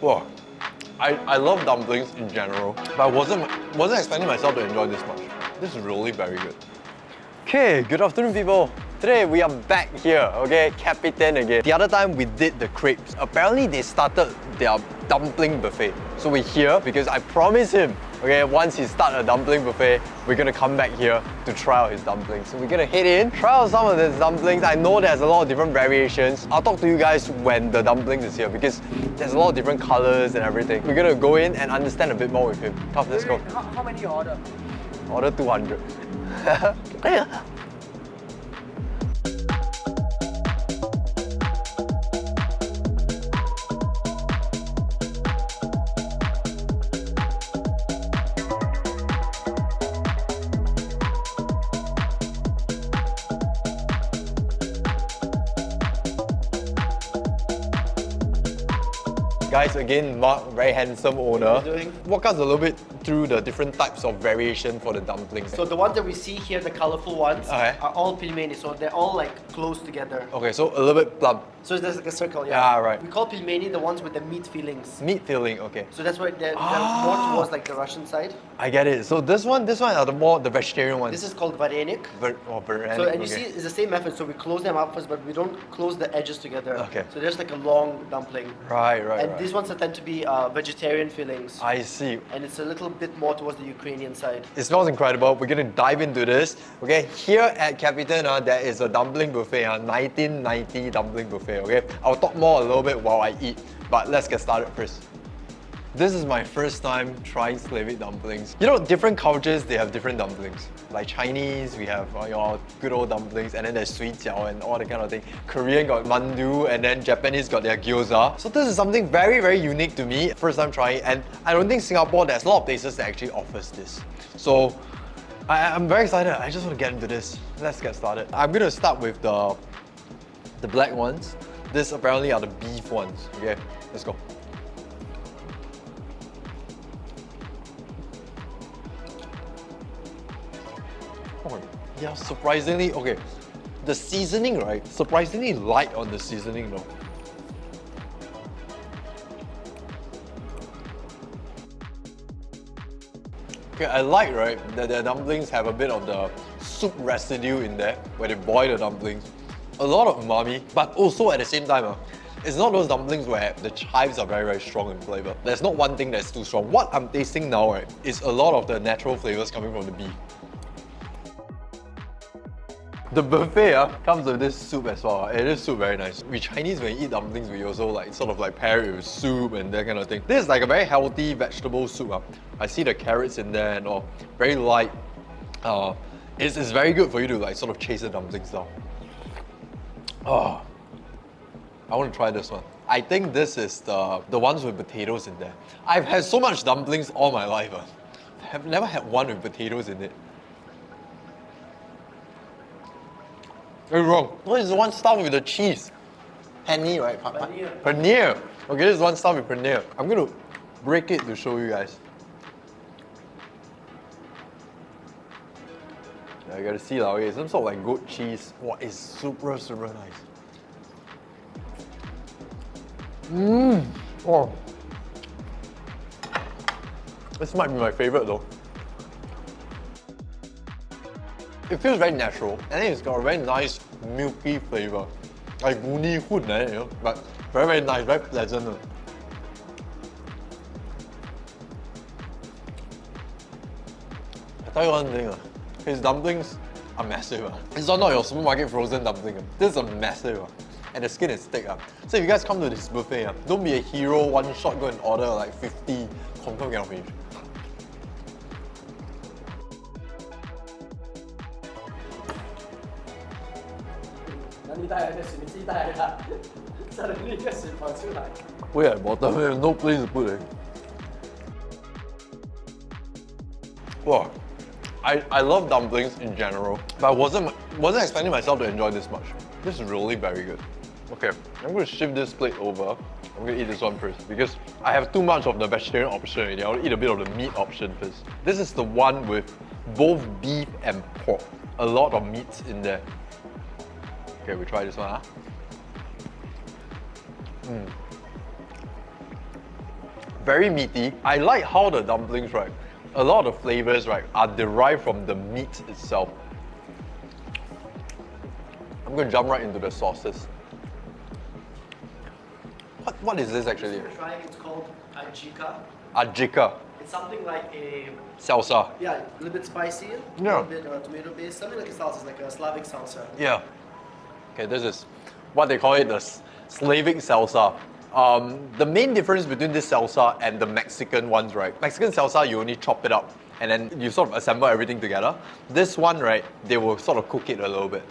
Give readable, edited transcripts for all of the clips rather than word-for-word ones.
Wow. I love dumplings in general, but I wasn't expecting myself to enjoy this much. This is really very good. Okay, good afternoon people. Today we are back here, okay, Kapitian again. The other time we did the crepes. Apparently they started their dumpling buffet. So we're here because I promised him, okay, once he starts a dumpling buffet, we're gonna come back here to try out his dumplings. So we're gonna head in, try out some of his dumplings. I know there's a lot of different variations. I'll talk to you guys when the dumplings is here because there's a lot of different colors and everything. We're gonna go in and understand a bit more with him. Tough, let's go. How many you order? Order 200. Guys, again, Mark, very handsome owner. How are you doing? Walk us a little bit through the different types of variation for the dumplings. So the ones that we see here, the colorful ones, Okay. are all pelmeni, so they're all like close together. Okay, so a little bit plump. So there's like a circle, yeah. Ah, right. We call pelmeni the ones with the meat fillings. Meat filling, okay. So that's why they're more towards like the Russian side. I get it. So this one are the vegetarian ones. This is called varenik. Varenik, So, and you okay. see, it's the same method. So we close them up first, but we don't close the edges together. Okay. So there's like a long dumpling. Right. And these ones tend to be vegetarian fillings. I see. And it's a little bit more towards the Ukrainian side. It smells incredible. We're gonna dive into this. Okay, here at Kapitian, there is a dumpling buffet, 1990 dumpling buffet. Okay, I'll talk more a little bit while I eat, but let's get started first. This is my first time trying Slavic dumplings. You know, different cultures, they have different dumplings. Like Chinese, we have your good old dumplings, and then there's sui jiao and all that kind of thing. Korean got mandu, and then Japanese got their gyoza. So this is something very, very unique to me. First time trying, and I don't think Singapore, there's a lot of places that actually offers this. So I'm very excited. I just want to get into this. Let's get started. I'm gonna start with the black ones. These apparently are the beef ones. Okay, let's go. Oh, yeah, surprisingly, okay. The seasoning, right? Surprisingly light on the seasoning though. Okay, I like, right, that the dumplings have a bit of the soup residue in there where they boil the dumplings. A lot of umami, but also at the same time, it's not those dumplings where the chives are very, very strong in flavor. There's not one thing that's too strong. What I'm tasting now, right, is a lot of the natural flavors coming from the beef. The buffet comes with this soup as well. It is soup very nice. We Chinese, when we eat dumplings, we also like sort of like pair it with soup and that kind of thing. This is like a very healthy vegetable soup. I see the carrots in there and all. Very light. It's very good for you to like sort of chase the dumplings down. Oh, I want to try this one. I think this is the ones with potatoes in there. I've had so much dumplings all my life. I've never had one with potatoes in it. Very wrong. What is the one stuffed with the cheese? Paneer, right? Paneer. Okay, this is one stuffed with paneer. I'm going to break it to show you guys. Yeah, you gotta see okay, some sort of like goat cheese. Wow, it's super, super nice. Oh. This might be my favorite though. It feels very natural, and then it's got a very nice milky flavor, like uni hood, you know, but very, very nice, very pleasant. I tell you one thing, his dumplings are massive. It's not your supermarket frozen dumpling. This is a massive, and the skin is thick. So if you guys come to this buffet, don't be a hero, one shot go and order like 50, confirm cannot finish. Put it at the bottom, there's no place to put it. Wow, I love dumplings in general, but I wasn't expecting myself to enjoy this much. This is really very good. Okay, I'm going to shift this plate over. I'm going to eat this one first because I have too much of the vegetarian option already. I'll eat a bit of the meat option first. This is the one with both beef and pork. A lot of meats in there. Okay, we try this one, Very meaty. I like how the dumplings, right, a lot of the flavors, right, are derived from the meat itself. I'm gonna jump right into the sauces. What is this actually? Trying, it's called ajika. Ajika. It's something like a Salsa. yeah, a little bit spicy, Yeah. a little bit tomato based, something like a salsa, it's like a Slavic salsa. Yeah. Okay, this is what they call it, the Slavic salsa. The main difference between this salsa and the Mexican ones, right? Mexican salsa, you only chop it up and then you sort of assemble everything together. This one, right, they will sort of cook it a little bit,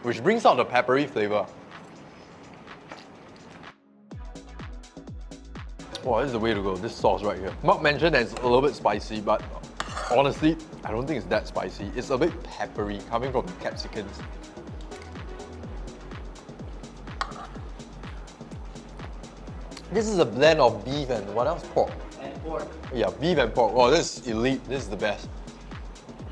which brings out the peppery flavor. Wow, this is the way to go, this sauce right here. Mark mentioned that it's a little bit spicy, but honestly, I don't think it's that spicy. It's a bit peppery, coming from the capsicums. This is a blend of beef and what else? Pork. And pork. Yeah, beef and pork. Oh, this is elite. This is the best.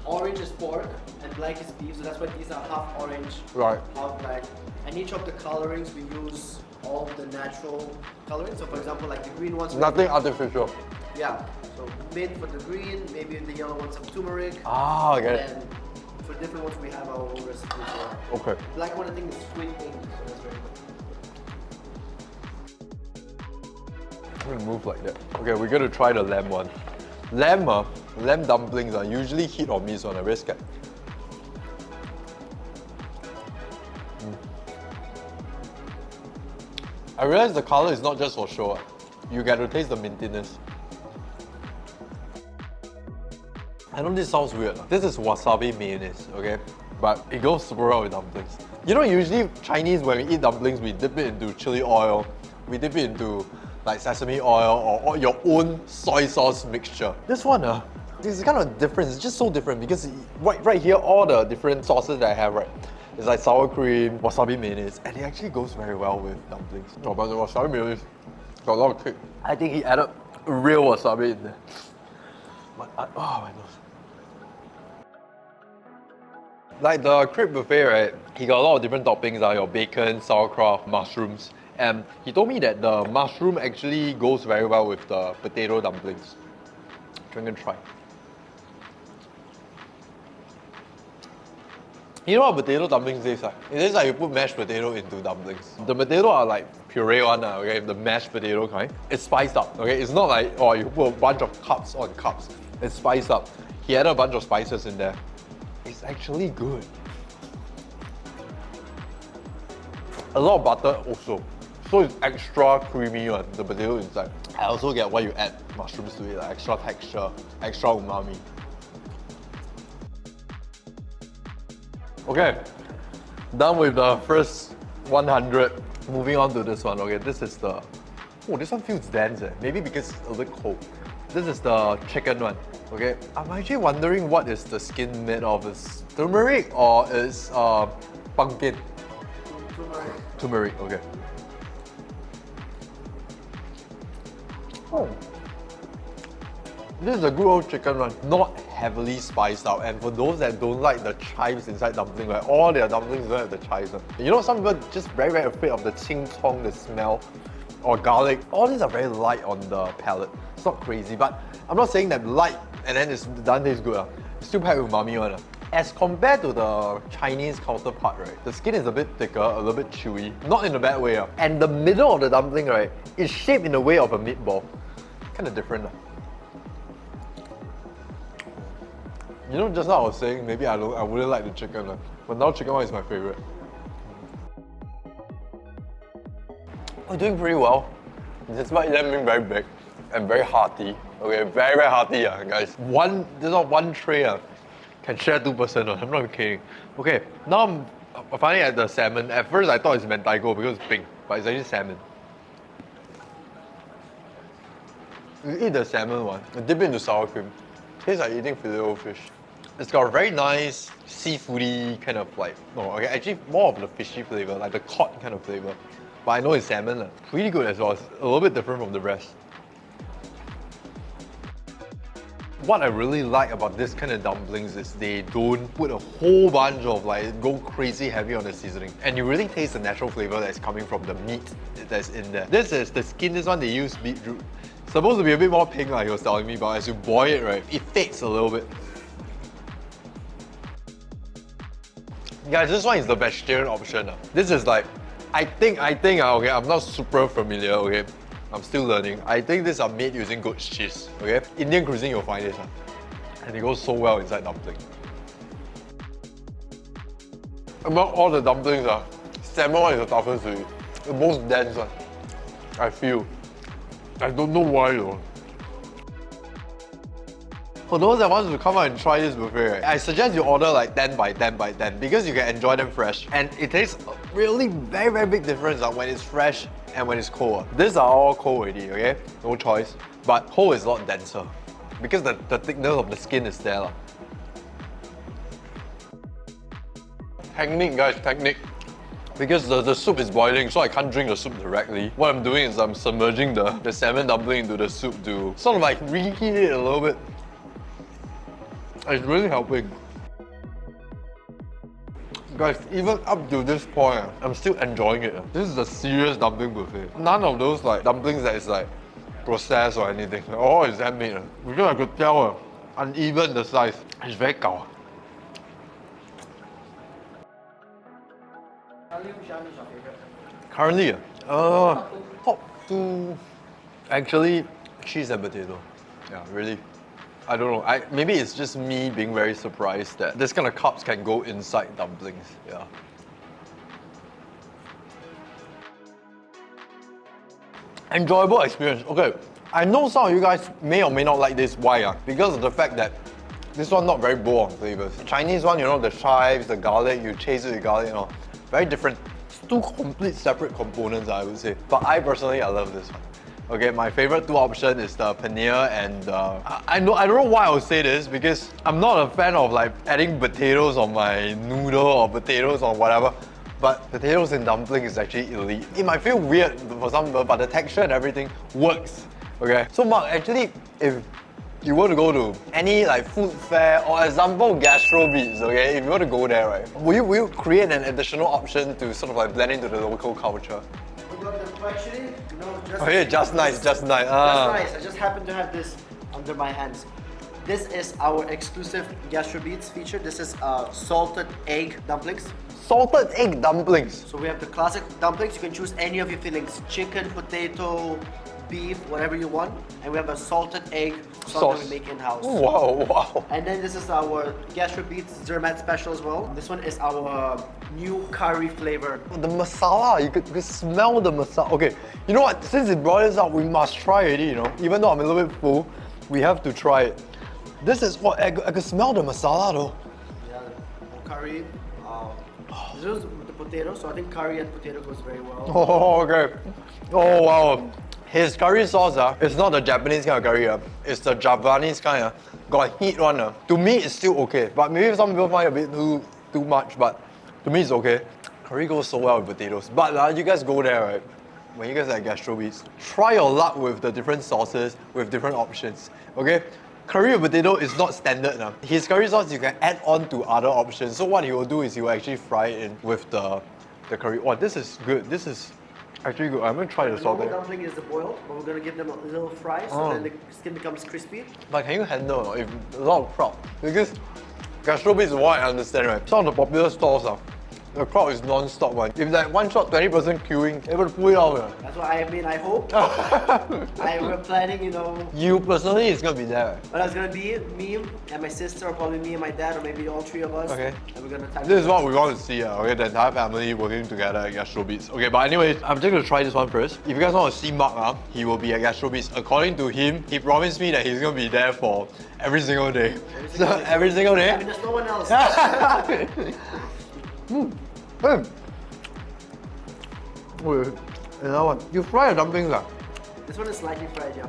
Orange is pork and black is beef, so that's why these are half orange, Right. half black. And each of the colorings we use all the natural colorings. So for example, like the green ones. Nothing artificial. Yeah. So made for the green, maybe in the yellow ones some turmeric. Ah, I get it. And for different ones we have our own recipes. Okay. Black one I think is sweet ink, so that's very good. I'm gonna move like that. Okay, we're gonna try the lamb one. Lamb dumplings are usually hit or miss on a very scared. I realize the color is not just for show. You get to taste the mintiness. I know this sounds weird. This is wasabi mayonnaise, okay? But it goes super well with dumplings. You know, usually Chinese, when we eat dumplings, we dip it into chili oil, we dip it into like sesame oil or your own soy sauce mixture. This one, this is kind of different. It's just so different because right here, all the different sauces that I have, right, it's like sour cream, wasabi mayonnaise, and it actually goes very well with dumplings. Oh, but the wasabi mayonnaise got a lot of kick. I think he added real wasabi in there. But, oh my gosh. Like the crepe buffet, right, he got a lot of different toppings, your bacon, sauerkraut, mushrooms. And he told me that the mushroom actually goes very well with the potato dumplings. I'm gonna try. You know what potato dumplings taste like? It tastes like you put mashed potato into dumplings. The potato are like puree one, okay, the mashed potato kind. It's spiced up, okay? It's not like, oh, you put a bunch of cups on cups. It's spiced up. He added a bunch of spices in there. It's actually good. A lot of butter also. So it's extra creamy one, the potato inside. I also get why you add mushrooms to it, like extra texture, extra umami. Okay, done with the first 100. Moving on to this one, okay, this is the... Oh, this one feels dense, maybe because it's a little cold. This is the chicken one, okay? I'm actually wondering what is the skin made of. Is turmeric or is pumpkin? Turmeric. Turmeric, okay. Oh. This is a good old chicken one, not heavily spiced out. And for those that don't like the chives inside dumpling, right, all their dumplings don't have the chives. You know, some people are just very, very afraid of the ching chong, the smell, or garlic. All these are very light on the palate. It's not crazy, but I'm not saying that light and then it's done taste good. It's still packed with umami one. As compared to the Chinese counterpart, right, the skin is a bit thicker, a little bit chewy, not in a bad way. And the middle of the dumpling, right, is shaped in the way of a meatball. Kind of different. You know, just now I was saying maybe I wouldn't like the chicken, but now chicken one is my favorite. We're doing pretty well. Despite them being very big and very hearty. Okay, very, very hearty, guys. There's not one tray can share 2 person. I'm not kidding. Okay, now I'm finally at the salmon. At first I thought it's mentaiko because it's pink, but it's actually salmon. You eat the salmon one, you dip it into sour cream. Tastes like eating filet-o-fish. It's got a very nice seafoody kind of like, no, okay, actually more of the fishy flavor, like the cod kind of flavor. But I know it's salmon. Really good as well. It's a little bit different from the rest. What I really like about this kind of dumplings is they don't put a whole bunch of like, go crazy heavy on the seasoning. And you really taste the natural flavor that's coming from the meat that's in there. This is the skin, this one they use beetroot. Supposed to be a bit more pink like he was telling me, but as you boil it, right, it fades a little bit. Guys, this one is the vegetarian option. This is like, I think, okay, I'm not super familiar, okay? I'm still learning. I think these are made using goat's cheese, okay? Indian cuisine, you'll find this, and they go so well inside dumpling. Among all the dumplings, salmon one is the toughest to eat. The most dense one, I feel. I don't know why though. For those that want to come out and try this buffet, right, I suggest you order like 10 by 10 by 10 because you can enjoy them fresh. And it tastes really very, very big difference when it's fresh and when it's cold. These are all cold already, okay? No choice. But cold is a lot denser because the thickness of the skin is there. Technique, guys, technique. Because the soup is boiling, so I can't drink the soup directly. What I'm doing is I'm submerging the salmon dumpling into the soup to sort of like reheat it a little bit. It's really helping. Guys, even up to this point, I'm still enjoying it. This is a serious dumpling buffet. None of those like dumplings that is like processed or anything. All is handmade. Because I could tell uneven the size. It's very gao. Currently, top two, actually, cheese and potato. Yeah, really. I don't know. Maybe it's just me being very surprised that this kind of cups can go inside dumplings. Yeah. Enjoyable experience. Okay, I know some of you guys may or may not like this. Why? Because of the fact that this one not very bold on flavors. The Chinese one, you know, the chives, the garlic, you chase it with garlic, you know, very different. It's two complete separate components, I would say. But I personally, I love this one. Okay, my favorite two options is the paneer and I don't know why I would say this because I'm not a fan of like adding potatoes on my noodle or potatoes or whatever. But potatoes in dumpling is actually elite. It might feel weird for some people, but the texture and everything works. Okay, so Mark, actually, if you were to go to any like food fair or example gastro beats, okay, if you were to go there, right, will you create an additional option to sort of like blend into the local culture? Actually, no, Just nice. Just nice. I just happen to have this under my hands. This is our exclusive Gastro Beats feature. This is salted egg dumplings. Salted egg dumplings. So we have the classic dumplings. You can choose any of your fillings: chicken, potato, beef, whatever you want. And we have a salted egg sauce that we make in-house. Wow. And then this is our Gastro Beats Zermatt special as well. This one is our new curry flavor. The masala, you could smell the masala. Okay, you know what? Since it brought us up, we must try it, you know. Even though I'm a little bit full, we have to try it. This is what, I could smell the masala though. Yeah, curry. This is with the potato, so I think curry and potato goes very well. Oh, okay. Oh, wow. His curry sauce, it's not the Japanese kind of curry, it's the Javanese kind, got heat one. To me, it's still okay, but maybe some people find it a bit too much, but to me, it's okay. Curry goes so well with potatoes. But you guys go there, right? When you guys are at Gastro Beats, try your luck with the different sauces, with different options, okay? Curry with potato is not standard now. His curry sauce, you can add on to other options. So what he will do is he will actually fry it in with the curry. Oh, this is good. This is actually good. I'm gonna try the salt. The dumpling is the boiled, but we're gonna give them a little fry so then the skin becomes crispy. But can you handle if a lot of crowd? Because Gastro Beats is what I understand, right? Some of the popular stalls the crowd is non-stop one. If like one shot 20% queuing, able to pull it out. That's what I mean, I hope. We're planning, you know. You personally is gonna be there. Right? But it's gonna be me and my sister, or probably me and my dad, or maybe all three of us. Okay. And we're gonna tackle this is what we want to see, okay? The entire family working together at Gastro Beats. Okay, but anyways, I'm just gonna try this one first. If you guys want to see Mark, he will be at Gastro Beats. According to him, he promised me that he's gonna be there for every single day. Every single day? I mean, there's no one else. Wait, another one. You fry a dumplings, This one is slightly fried, yeah.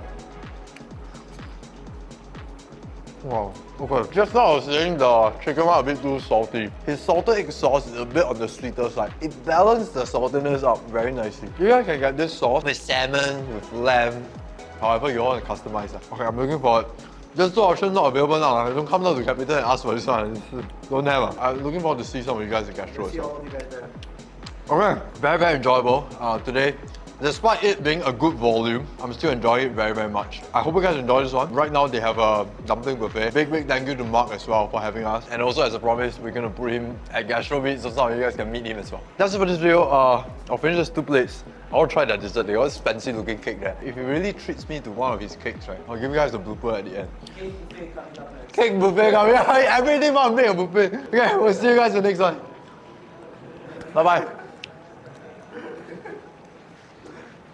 Wow, okay. Just now I was saying the chicken one a bit too salty. His salted egg sauce is a bit on the sweeter side. It balanced the saltiness up very nicely. You guys can get this sauce with salmon, with lamb, however you want to customize it. Okay, I'm looking forward There's two options not available now. Don't come down to Kapitian and ask for this one. Don't have. I'm looking forward to see some of you guys at Gastro as See well. all of you guys there. Okay, very, very enjoyable today. Despite it being a good volume, I'm still enjoying it very, very much. I hope you guys enjoy this one. Right now, they have a dumpling buffet. Big, big thank you to Mark as well for having us. And also, as a promise, we're gonna put him at Gastro Beat so some of you guys can meet him as well. That's it for this video. I'll finish just 2 plates. I want to try that dessert. They got this fancy looking cake there. If he really treats me to one of his cakes, right, I'll give you guys a blooper at the end. Cake buffet coming up next. Cake buffet coming up. Everything want to make a buffet. Okay, we'll see you guys in the next one. Bye-bye.